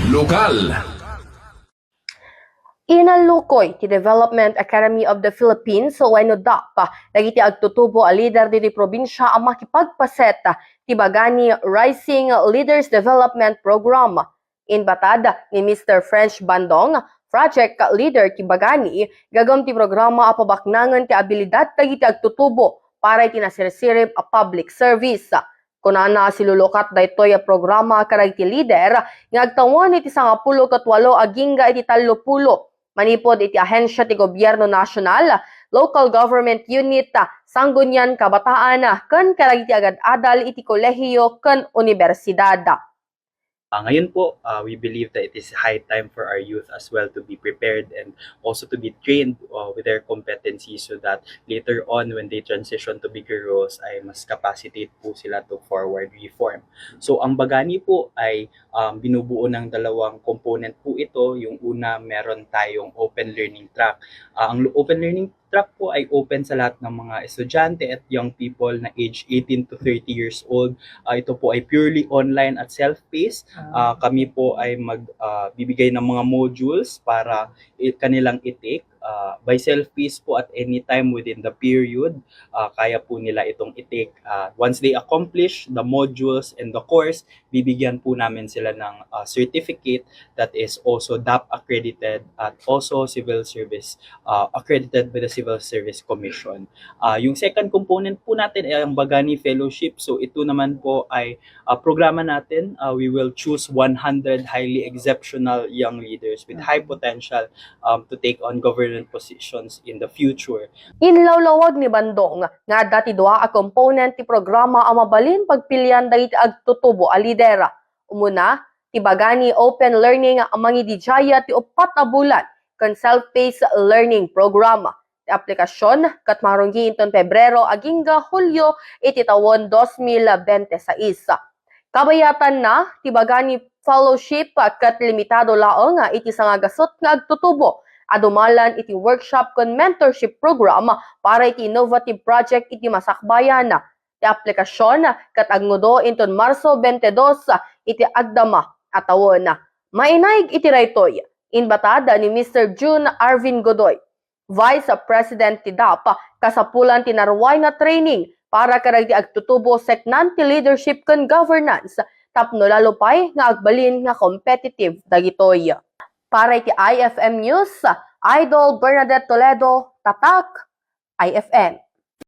Lokal. Inalukoy ti Development Academy of the Philippines so wano DAP dagiti agtutubo a leader diti probinsya ang makipagpaset ti bagani Rising Leaders Development Program. Inbatad ni Mr. French Bandong, project leader ti bagani, gagam ti programa a pabaknangan ti abilidad dagiti agtutubo para iti nasirsirip a public service. Kunana silulukat daytoy a programa kadag ti leader nga agtawan iti 18 agingga iti 30 manipod iti ahensya ti gobyerno nasyonal, local government unit, sanggunian kabataan, ken kadag iti agad-adal iti kolehiyo ken universidad. Ngayon po, we believe that it is high time for our youth as well to be prepared and also to be trained with their competencies so that later on when they transition to bigger roles ay mas capacitate po sila to forward reform. So ang Bagani po ay binubuo ng dalawang component po ito. Yung una, meron tayong open learning track. Ang open learning track po ay open sa lahat ng mga estudyante at young people na age 18 to 30 years old. Ito po ay purely online at self-paced. Kami po ay magbibigay ng mga modules para kanilang i-take. By self-paced po at any time within the period, kaya po nila itong i-take. Once they accomplish the modules and the course, bibigyan po namin sila ng certificate that is also DAP accredited at also civil service accredited by the Civil Service Commission. Yung second component po natin ay ang Bagani Fellowship. So ito naman po ay programa natin. We will choose 100 highly exceptional young leaders with high potential to take on governance positions in the future. Inlawlawag ni Bandong nga dati dua a component ti programa ang mabalin pagpilian dagiti agtutubo a lidera. Umuna, ti Bagani Open Learning ang mangidijaya ti 4 a bulan ken self-paced learning program. Ti aplikasyon ket marunggi inton Pebrero agingga Hulyo iti taon 2026. Kabayatan na ti Bagani Fellowship ket limitado laeng iti sangagasot nga agtutubo adumalan iti workshop kon mentorship program para iti innovative project iti masakbayan. Ti aplikasyon ket agnudo inton Marso 22 iti agdama a taon. Mainaig iti raytoy inbatada ni Mr. June Arvin Godoy, Vice President ti DAP, kasapulan ti narway nga training para kadag ti agtutubo seknan ti leadership ken governance tapno lalo pay nga agbalin nga competitive dagitoy. Para iti IFM News, Idol Bernadette Toledo, Tatak, IFM.